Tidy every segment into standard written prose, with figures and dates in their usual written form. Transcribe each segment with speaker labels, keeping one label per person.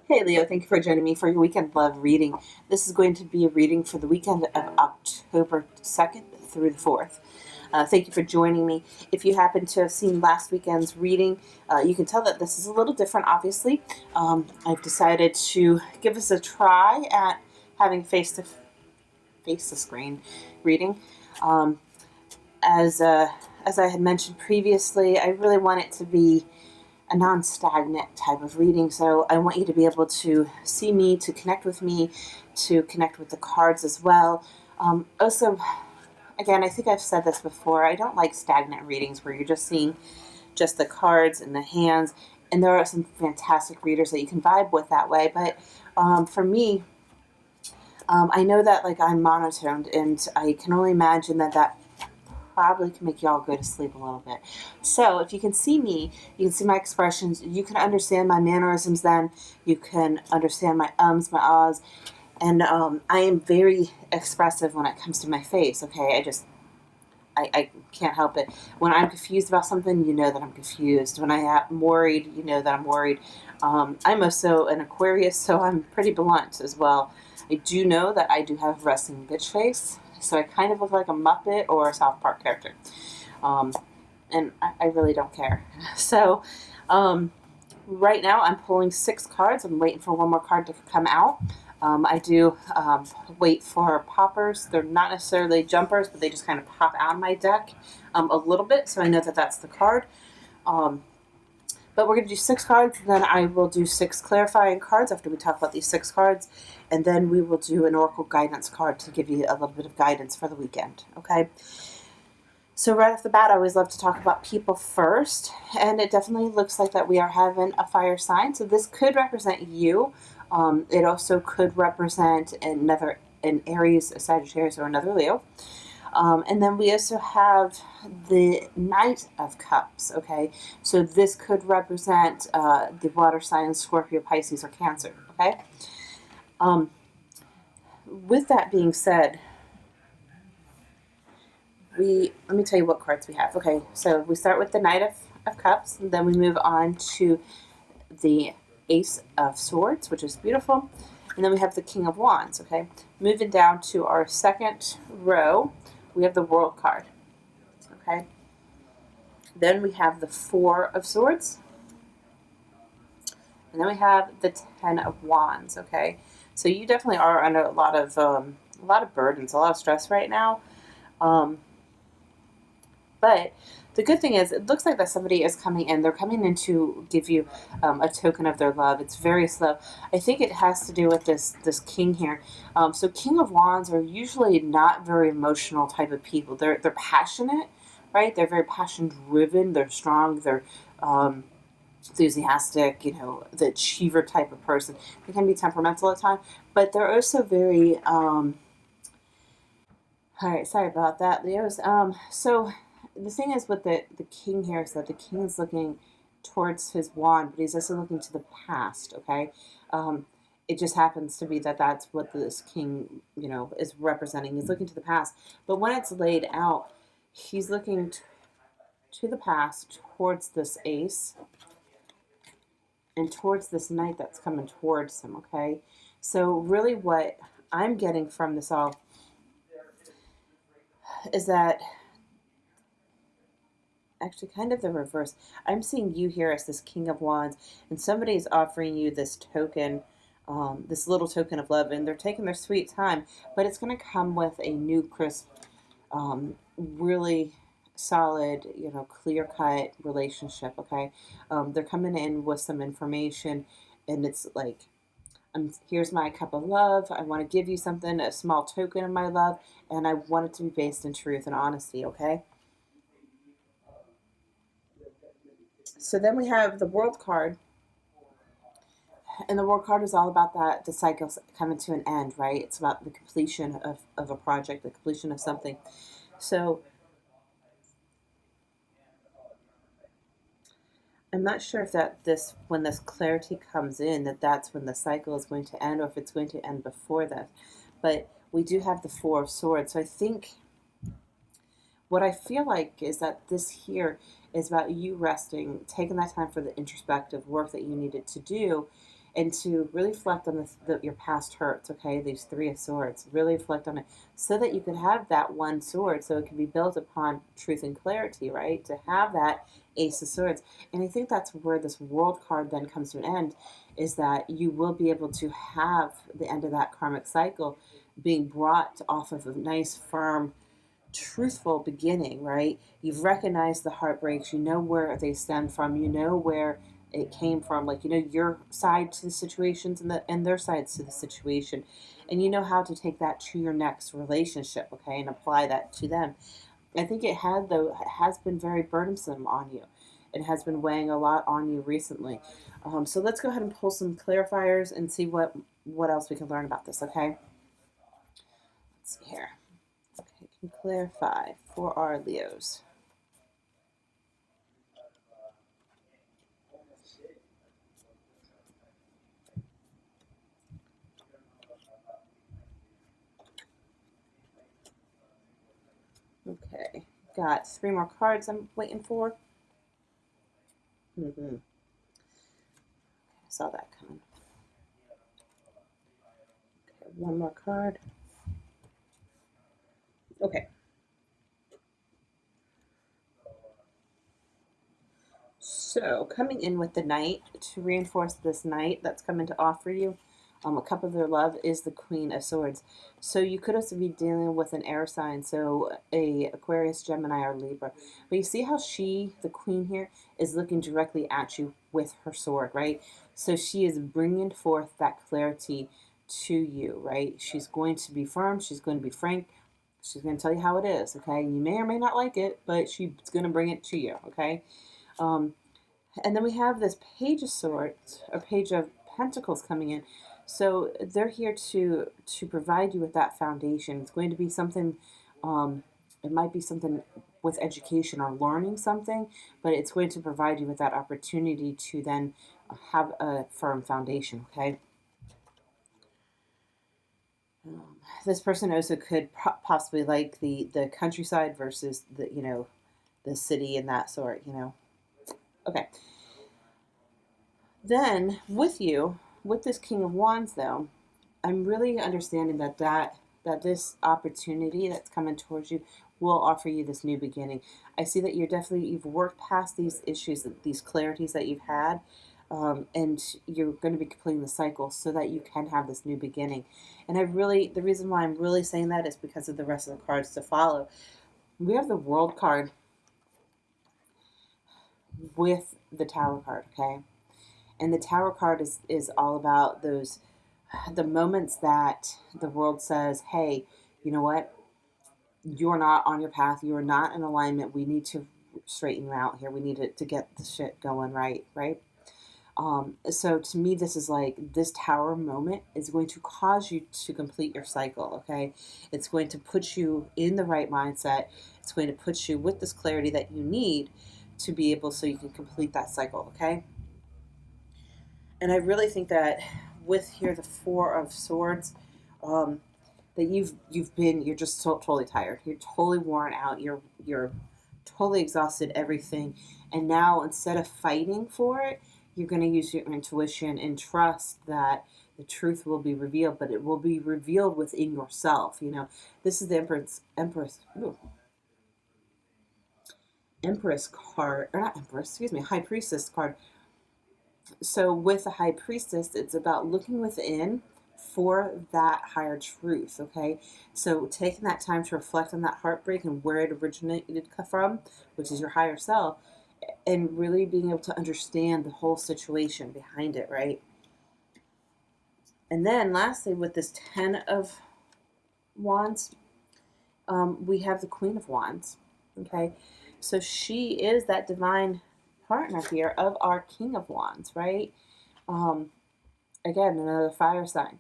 Speaker 1: Hey Leo, thank you for joining me for your weekend love reading. This is going to be a reading for the weekend of October 2nd through the 4th. Thank you for joining me. If you happen to have seen last weekend's reading, you can tell that this is a little different, obviously. I've decided to give us a try at having face to face the screen reading. Um, as, uh, as I had mentioned previously, I really want it to be a non-stagnant type of reading. So I want you to be able to see me, to connect with me, to connect with the cards as well. Also, again, I think I've said this before. I don't like stagnant readings where you're just seeing just the cards and the hands. And there are some fantastic readers that you can vibe with that way. But for me, I know that like I'm monotoned, and I can only imagine that probably can make y'all go to sleep a little bit. So if you can see me, you can see my expressions, you can understand my mannerisms then, you can understand my ums, my ahs, and I am very expressive when it comes to my face, okay? I can't help it. When I'm confused about something, you know that I'm confused. When I'm worried, you know that I'm worried. I'm also an Aquarius, so I'm pretty blunt as well. I do know that I do have resting bitch face, so I kind of look like a Muppet or a South Park character. Um, and I really don't care. So, right now I'm pulling 6 cards. I'm waiting for one more card to come out. I do wait for poppers. They're not necessarily jumpers, but they just kind of pop out of my deck a little bit, so I know that that's the card. Um, but we're going to do 6 cards, and then I will do 6 clarifying cards after we talk about these 6 cards, and then we will do an Oracle guidance card to give you a little bit of guidance for the weekend, okay? So right off the bat, I always love to talk about people first, and it definitely looks like that we are having a fire sign. So this could represent you. It also could represent an Aries, a Sagittarius, or another Leo. And then we also have the Knight of Cups. Okay, so this could represent the water signs Scorpio, Pisces, or Cancer. Okay. Um, with that being said, let me tell you what cards we have. Okay, so we start with the Knight of Cups, and then we move on to the Ace of Swords, which is beautiful, and then we have the King of Wands. Okay, moving down to our second row, we have the World card. Okay, then we have the Four of Swords, and then we have the Ten of Wands. Okay, so you definitely are under a lot of burdens, a lot of stress right now. But the good thing is, it looks like that somebody is coming in. They're coming in to give you a token of their love. It's very slow. I think it has to do with this king here. So King of Wands are usually not very emotional type of people. They're passionate, right? They're very passion driven. They're strong. They're enthusiastic. You know, the achiever type of person. They can be temperamental at times, but they're also very. All right, sorry about that, Leos. So the thing is with the king here is that the king is looking towards his wand, but he's also looking to the past. Okay, it just happens to be that that's what this king, is representing. He's looking to the past, but when it's laid out, he's looking to the past towards this ace and towards this knight that's coming towards him. Okay, so really, what I'm getting from this all is that actually kind of the reverse. I'm seeing you here as this King of Wands, and somebody is offering you this token, this little token of love, and they're taking their sweet time, but it's going to come with a new, crisp, really solid, clear cut relationship. Okay, they're coming in with some information, and it's like, here's my cup of love. I want to give you something, a small token of my love, and I want it to be based in truth and honesty. Okay. So then we have the World card, and the World card is all about that the cycle's coming to an end, right? It's about the completion of a project, the completion of something. So I'm not sure if that this when this clarity comes in, that's when the cycle is going to end, or if it's going to end before that. But we do have the Four of Swords, so I think what I feel like is that this here is about you resting, taking that time for the introspective work that you needed to do, and to really reflect on your past hurts, okay? These Three of Swords. Really reflect on it so that you could have that one sword so it can be built upon truth and clarity, right? To have that Ace of Swords. And I think that's where this World card then comes to an end, is that you will be able to have the end of that karmic cycle being brought off of a nice, firm, truthful beginning, right? You've recognized the heartbreaks, you know where they stem from, you know where it came from, like you know your side to the situations and their sides to the situation, and you know how to take that to your next relationship, okay, and apply that to them. I think it has been very burdensome on you. It has been weighing a lot on you recently. So let's go ahead and pull some clarifiers and see what else we can learn about this, okay? Let's see here. Okay, can clarify for our Leos. Okay, got 3 more cards I'm waiting for. Mm-hmm. I saw that coming. Okay, 1 more card. Okay. So, coming in with the Knight, to reinforce this Knight that's coming to offer you a cup of their love, is the Queen of Swords. So you could also be dealing with an air sign, so a Aquarius, Gemini, or Libra. But you see how she, the Queen here, is looking directly at you with her sword, right? So she is bringing forth that clarity to you, right? She's going to be firm. She's going to be frank. She's going to tell you how it is, okay? You may or may not like it, but she's going to bring it to you, okay? Um, and then we have this Page of Swords, or Page of Pentacles coming in. So they're here to provide you with that foundation. It's going to be something, it might be something with education or learning something, but it's going to provide you with that opportunity to then have a firm foundation, okay? This person also could possibly like the countryside versus the city and that sort. Okay. Then with this King of Wands though, I'm really understanding that this opportunity that's coming towards you will offer you this new beginning. I see that you've worked past these issues, these clarities that you've had, and you're going to be completing the cycle so that you can have this new beginning. And the reason why I'm really saying that is because of the rest of the cards to follow. We have the World card with the Tower card, okay? And the Tower card is all about the moments that the world says, hey, you know what? You're not on your path. You're not in alignment. We need to straighten you out here. We need to get the shit going right, right? So to me, this is like this Tower moment is going to cause you to complete your cycle, okay? It's going to put you in the right mindset. It's going to put you with this clarity that you need to be able so you can complete that cycle, okay? And I really think that with here the Four of Swords, that you're just totally tired. You're totally worn out. You're totally exhausted. Everything, and now instead of fighting for it, you're going to use your intuition and trust that the truth will be revealed, but it will be revealed within yourself. This is the Empress card, or not Empress, excuse me, High Priestess card. So with the High Priestess, it's about looking within for that higher truth, okay? So taking that time to reflect on that heartbreak and where it originated from, which is your higher self, and really being able to understand the whole situation behind it, right? And then lastly, with this 10 of Wands, we have the Queen of Wands, okay? So she is that divine partner here of our King of Wands, right? Again, another fire sign.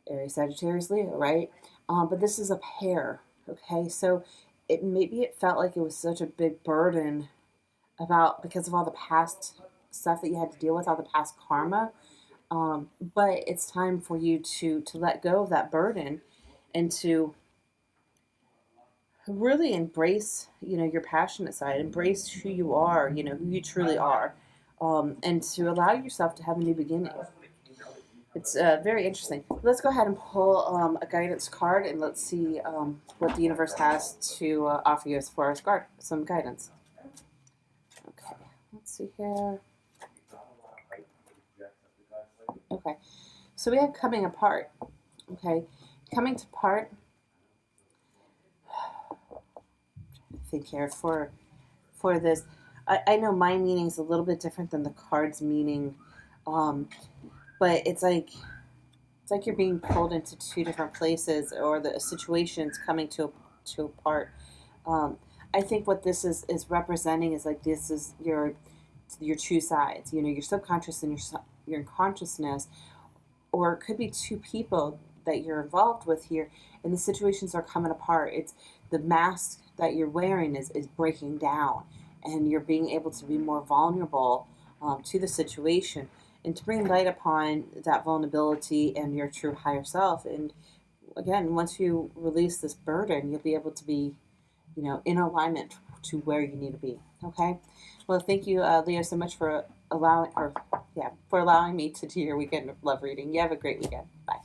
Speaker 1: Aries, Sagittarius, Leo, right? But this is a pair, okay? So maybe it felt like it was such a big burden because of all the past stuff that you had to deal with, all the past karma. But it's time for you to let go of that burden and to really embrace, your passionate side, embrace who you are, who you truly are, and to allow yourself to have a new beginning. It's very interesting. Let's go ahead and pull a guidance card, and let's see what the universe has to offer you as far as some guidance. Okay, let's see here. Okay, so we have coming apart. Okay, coming to part. I think here for this, I know my meaning is a little bit different than the card's meaning, um, but it's like you're being pulled into two different places, or the situation's coming to a part. Um, I think what this is representing is like this is your two sides. You know, your subconscious and your consciousness, or it could be two people that you're involved with here, and the situations are coming apart. It's the mask that you're wearing is breaking down, and you're being able to be more vulnerable to the situation, and to bring light upon that vulnerability and your true higher self. And again, once you release this burden, you'll be able to be, in alignment to where you need to be. Okay. Well, thank you, Leo, so much for allowing me to do your weekend love reading. You have a great weekend. Bye.